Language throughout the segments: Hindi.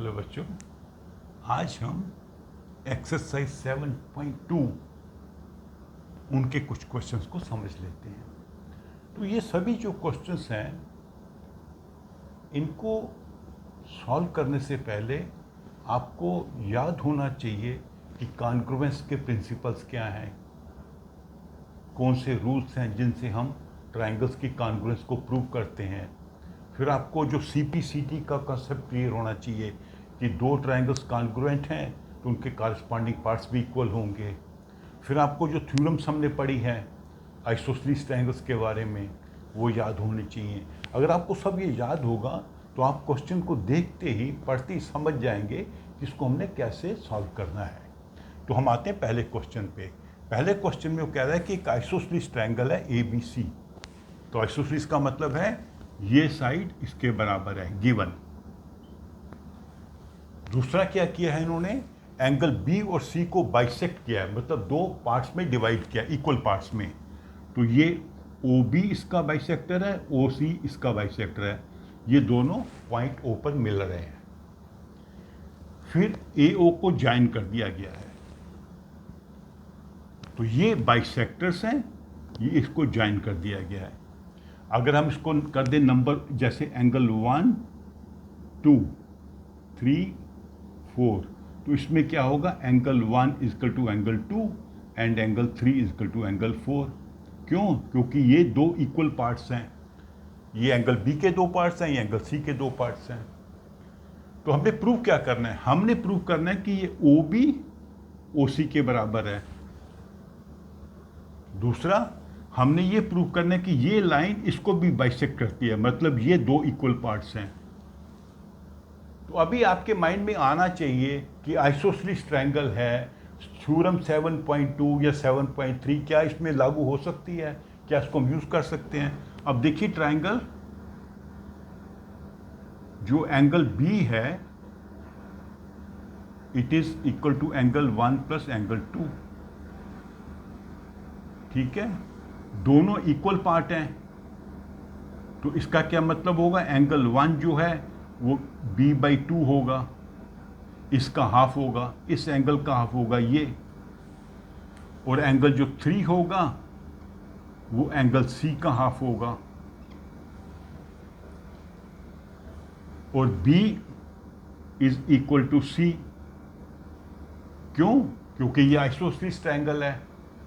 हेलो बच्चों, आज हम एक्सरसाइज 7.2 उनके कुछ क्वेश्चंस को समझ लेते हैं। तो ये सभी जो क्वेश्चंस हैं इनको सॉल्व करने से पहले आपको याद होना चाहिए कि कॉन्ग्रुएंस के प्रिंसिपल्स क्या हैं, कौन से रूल्स हैं जिनसे हम ट्रायंगल्स की कॉन्ग्रुएंस को प्रूव करते हैं। फिर आपको जो CPCT का कंसेप्ट क्लियर होना चाहिए कि दो ट्रायंगल्स कॉन्ग्रुएंट हैं तो उनके कॉरस्पॉन्डिंग पार्ट्स भी इक्वल होंगे। फिर आपको जो थ्योरम्स हमने पढ़ी है आइसोसेलेस ट्रायंगल्स के बारे में वो याद होने चाहिए। अगर आपको सब ये याद होगा तो आप क्वेश्चन को देखते ही पढ़ते ही समझ जाएंगे कि इसको हमने कैसे सॉल्व करना है। तो हम आते हैं पहले क्वेश्चन पे। पहले क्वेश्चन में वो कह रहा है कि एक आइसोसेलेस ट्रायंगल है ABC। तो आइसोसेलेस का मतलब है ये साइड इसके बराबर है, गिवन। दूसरा क्या किया है इन्होंने, एंगल B और C को बाइसेक्ट किया है, मतलब दो पार्ट्स में डिवाइड किया, इक्वल पार्ट्स में। तो ये OB इसका बाइसेक्टर है, OC इसका बाइसेक्टर है, ये दोनों पॉइंट O पर मिल रहे हैं। फिर AO को ज्वाइन कर दिया गया है, तो ये बाइसेक्टर्स हैं, ये इसको ज्वाइन कर दिया गया है। अगर हम इसको कर दें नंबर, जैसे एंगल 1, 2, 3, 4, तो इसमें क्या होगा, angle 1 is equal to angle 2 and angle 3 is equal to angle 4। क्यों? क्योंकि ये दो इक्वल पार्ट्स हैं, ये एंगल B के दो पार्ट्स हैं, ये एंगल C के दो पार्ट्स हैं। तो हमने प्रूव क्या करना है, हमने प्रूव करना है कि ये OB OC के बराबर है। दूसरा हमने ये प्रूव करना है कि ये लाइन इसको भी बाइसेक्ट करती है, मतलब ये दो इक्वल पार्ट्स हैं। तो अभी आपके माइंड में आना चाहिए कि आइसोसेलेस ट्रायंगल है, थ्योरम 7.2 या 7.3 क्या इसमें लागू हो सकती है, क्या इसको हम यूज कर सकते हैं। अब देखिए, ट्रायंगल जो एंगल B है it is equal to angle 1 plus angle 2। ठीक है, दोनों इक्वल पार्ट हैं, तो इसका क्या मतलब होगा, एंगल 1 जो है वो B/2 होगा, इसका हाफ होगा, इस एंगल का हाफ होगा ये, और एंगल जो 3 होगा वो एंगल C का हाफ होगा, और B is equal to C। क्यों? क्योंकि ये आइसोसेलेस ट्रायंगल है।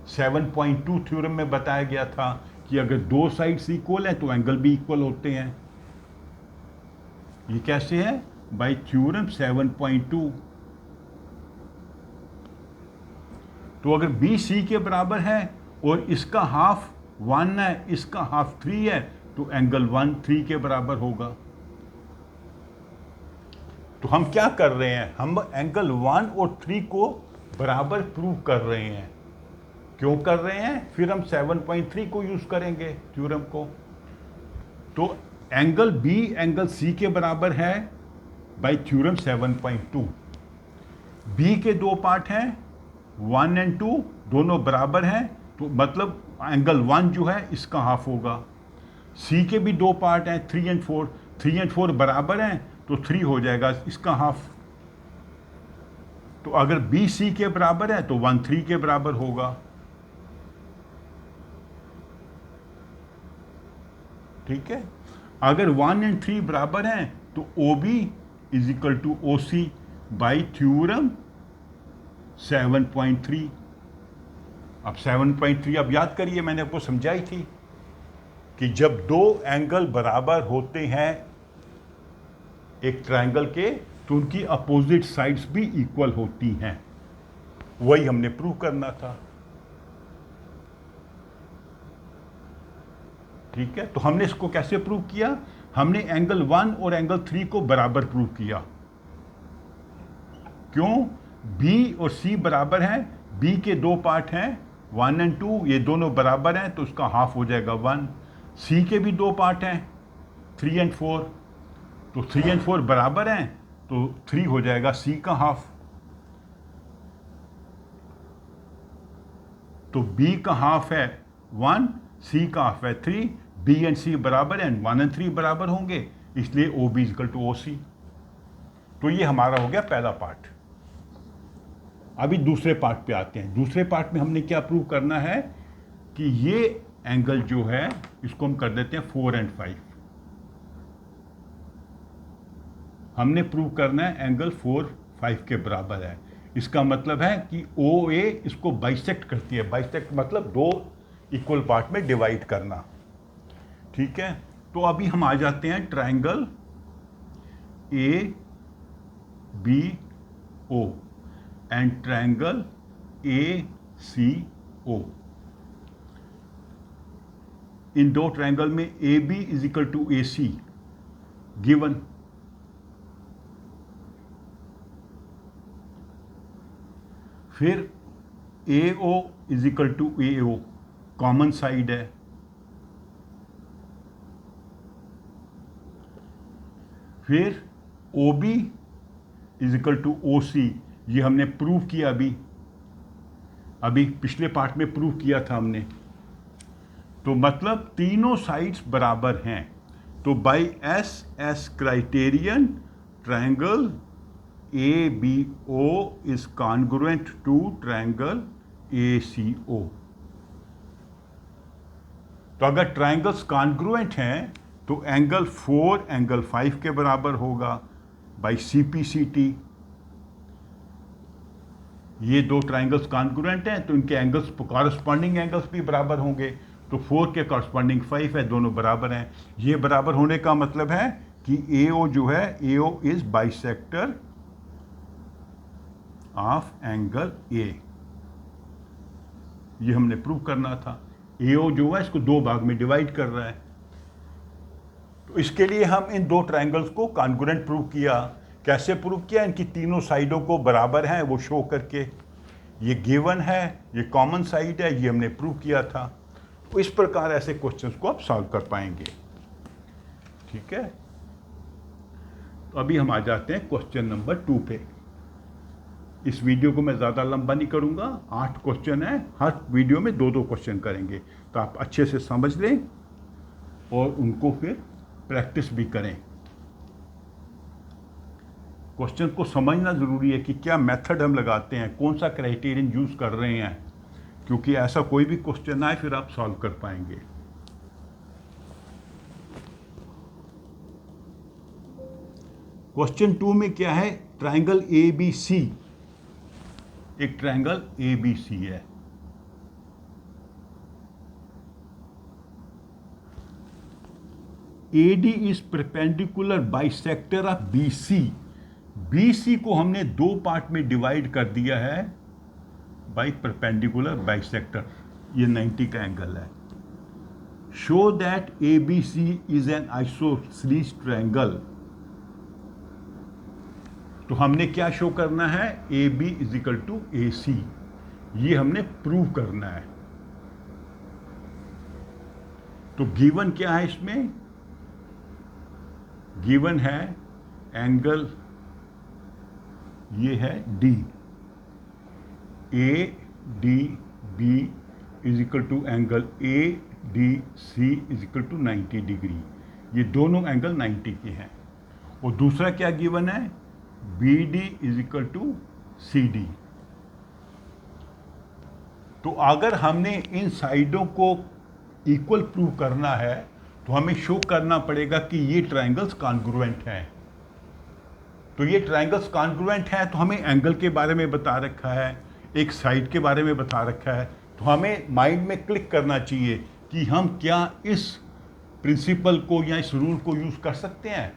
7.2 थ्योरम में बताया गया था कि अगर दो साइड्स इक्वल हैं तो एंगल भी इक्वल होते हैं। ये कैसे है, बाय थ्योरम 7.2। तो अगर B C के बराबर है और इसका हाफ 1 है, इसका हाफ 3 है, तो एंगल 1 3 के बराबर होगा। तो हम क्या कर रहे हैं, हम एंगल 1 और 3 को बराबर प्रूव कर रहे हैं। क्यों कर रहे हैं, फिर हम 7.3 को यूज करेंगे थ्योरम को। तो एंगल B एंगल C के बराबर है बाय थ्योरम 7.2। B के दो पार्ट हैं 1 एंड 2, दोनों बराबर हैं, तो मतलब एंगल 1 जो है इसका हाफ होगा। C के भी दो पार्ट हैं 3 एंड 4, 3 एंड 4 बराबर हैं, तो 3 हो जाएगा इसका हाफ। तो अगर B C के बराबर है तो 1 3 के बराबर होगा। ठीक है, अगर 1 एंड 3 बराबर हैं तो OB is equal to OC by theorem 7.3। अब 7.3 अब याद करिए, मैंने आपको समझाई थी कि जब दो एंगल बराबर होते हैं एक ट्रायंगल के तो उनकी अपोजिट साइड्स भी इक्वल होती हैं। वही हमने प्रूव करना था। ठीक है, तो हमने इसको कैसे प्रूव किया, हमने एंगल 1 और एंगल 3 को बराबर प्रूव किया। क्यों? B और C बराबर हैं, B के दो पार्ट हैं 1 एंड 2, ये दोनों बराबर हैं, तो उसका हाफ हो जाएगा 1। C के भी दो पार्ट हैं 3 एंड 4, तो 3 एंड 4 बराबर हैं, तो 3 हो जाएगा C का हाफ। तो B का हाफ है 1, C का हाफ है 3, B एंड C बराबर हैं, 1 एंड 3 बराबर होंगे, इसलिए OB इक्वल टू OC। तो ये हमारा हो गया पहला पार्ट। अभी दूसरे पार्ट पे आते हैं। दूसरे पार्ट में हमने क्या प्रूव करना है कि ये एंगल जो है इसको हम कर देते हैं 4 और 5। हमने प्रूव करना है एंगल 4, 5 के बराबर है। इसका मतलब है कि ओ ए इसको बाइसेक्ट करती है। बाइसेक्ट मतलब दो इक्वल पार्ट में डिवाइड करना, ठीक है। तो अभी हम आ जाते हैं triangle A B O and triangle A C O. इन दो ट्रायंगल में A B is equal to A C given. फिर A O is equal to A O, common side है। फिर O B is equal to O C, ये हमने प्रूव किया अभी पिछले पार्ट में प्रूव किया था हमने। तो मतलब तीनों साइड्स बराबर हैं। तो by S S criterion triangle A B O is congruent to triangle A C O. तो अगर ट्रायंगल्स कॉन्ग्रुएंट हैं तो एंगल 4 एंगल 5 के बराबर होगा by C P C T. ये दो ट्रायंगल्स कॉन्ग्रुएंट हैं तो इनके एंगल्स कॉरस्पॉन्डिंग एंगल्स भी बराबर होंगे। तो 4 के कॉरस्पॉन्डिंग 5 है, दोनों बराबर हैं। ये बराबर होने का मतलब है कि ए ओ जो है A O is bisector of angle A. ये हमने प्रूव करना था। ए ओ जो है इसको दो भाग में डिवाइड कर रहा है। तो इसके लिए हम इन दो ट्रायंगल्स को कॉन्ग्रुएंट प्रूव किया। कैसे प्रूव किया? इनकी तीनों साइडों को बराबर हैं वो शो करके। ये गिवन है, ये कॉमन साइड है, ये हमने प्रूव किया था। तो इस प्रकार ऐसे क्वेश्चंस को आप सॉल्व कर पाएंगे, ठीक है। तो अभी हम आ जाते हैं क्वेश्चन नंबर 2 पे। इस वीडियो को मैं ज़्यादा लंबा नहीं करूँगा, 8 क्वेश्चन है, हर वीडियो में 2-2 क्वेश्चन करेंगे। तो आप अच्छे से समझ लें और उनको फिर प्रैक्टिस भी करें। क्वेश्चन को समझना ज़रूरी है कि क्या मेथड हम लगाते हैं, कौन सा क्राइटेरियन यूज़ कर रहे हैं, क्योंकि ऐसा कोई भी क्वेश्चन आए फिर आप सॉल्व कर पाएंगे। क्वेश्चन 2 में क्या है? Triangle A B C. एक ट्रायंगल ए बी सी है। AD is perpendicular bisector of BC। BC को हमने दो पार्ट में डिवाइड कर दिया है बाई परपेंडिकुलर बाइसेक्टर। ये 90 का एंगल है। Show that ABC is an isosceles triangle. तो हमने क्या शो करना है? AB is equal to AC। ये हमने प्रूव करना है। तो गिवन क्या है इसमें? गिवन है एंगल, ये है D, ADB is equal to angle ADC is equal to 90 degree. ये दोनों एंगल 90 के हैं। और दूसरा क्या गिवन है? BD is equal to CD। तो अगर हमने इन साइडों को इक्वल प्रूव करना है तो हमें शो करना पड़ेगा कि ये ट्रायंगल्स कॉन्ग्रुएंट हैं। तो ये ट्रायंगल्स कॉन्ग्रुएंट हैं तो हमें एंगल के बारे में बता रखा है, एक साइड के बारे में बता रखा है। तो हमें माइंड में क्लिक करना चाहिए कि हम क्या इस प्रिंसिपल को या इस रूल को यूज़ कर सकते हैं,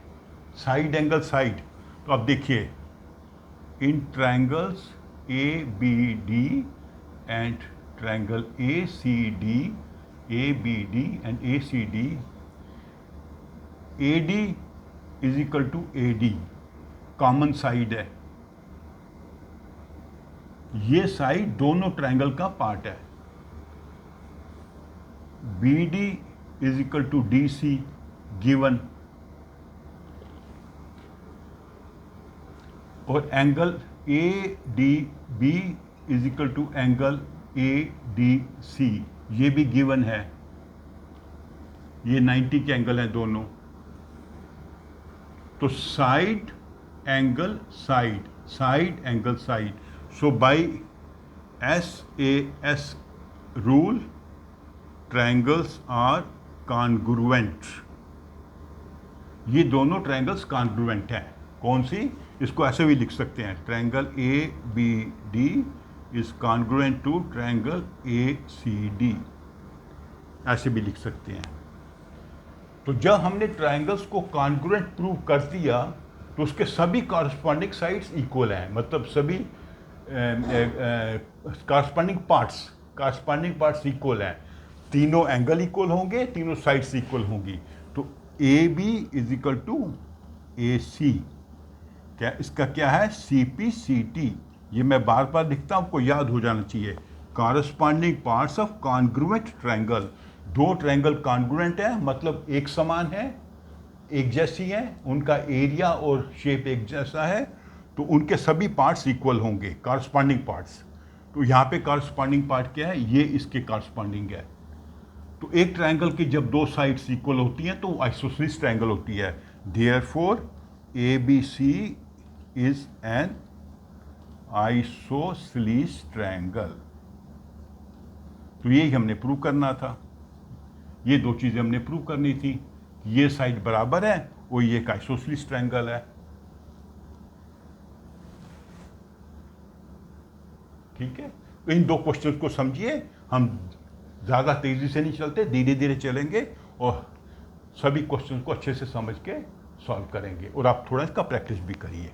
साइड एंगल साइड। तो अब देखिए, इन triangles ABD and triangle ACD, ABD and ACD, AD is equal to AD, common side है। ये साइड दोनों ट्रायंगल का पार्ट है। BD इज इक्वल टू DC, गिवन। और angle ADB is equal to angle ADC, ये भी गिवन है। ये 90 के एंगल हैं दोनों। तो side angle side, side angle side. So by SAS rule, triangles are congruent. ये दोनों ट्रायंगल्स कॉन्ग्रुएंट हैं. कौन सी? इसको ऐसे भी लिख सकते हैं, triangle ABD is congruent to triangle ACD, ऐसे भी लिख सकते हैं. तो जब हमने ट्रायंगल्स को कॉन्ग्रुएंट प्रूव कर दिया तो उसके सभी कॉरस्पॉन्डिंग साइड्स इक्वल हैं, मतलब सभी कॉरस्पॉन्डिंग पार्ट्स इक्वल हैं. तीनों एंगल इक्वल होंगे, तीनों साइड्स इक्वल होंगी. तो AB is equal to AC. क्या इसका क्या है? CPCT. ये मैं बार बार लिखता हूँ, आपको याद हो जाना चाहिए. Corresponding parts of congruent triangle. दो ट्रायंगल कॉन्ग्रुएंट है, मतलब एक समान है, एक जैसी है, उनका एरिया और शेप एक जैसा है, तो उनके सभी पार्ट्स इक्वल होंगे, कॉरस्पॉन्डिंग पार्ट्स. तो यहाँ पे कॉरस्पॉन्डिंग पार्ट क्या है? ये इसके कॉरस्पॉन्डिंग है. तो एक ट्रायंगल की जब दो साइड्स इक्वल होती हैं तो आइसोसेलेस ट्रायंगल होती है. Therefore ABC is an isosceles triangle. तो यही हमने प्रूव करना था. ये दो चीज़ें हमने प्रूव करनी थी. ये साइड बराबर है और ये एक आइसोसेलेस ट्रायंगल है. ठीक है. तो इन दो क्वेश्चन को समझिए. हम ज़्यादा तेज़ी से नहीं चलते, धीरे धीरे चलेंगे और सभी क्वेश्चन को अच्छे से समझ के सॉल्व करेंगे. और आप थोड़ा इसका प्रैक्टिस भी करिए.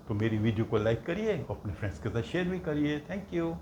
तो मेरी वीडियो को लाइक करिए और अपने फ्रेंड्स के साथ शेयर भी करिए. Thank you.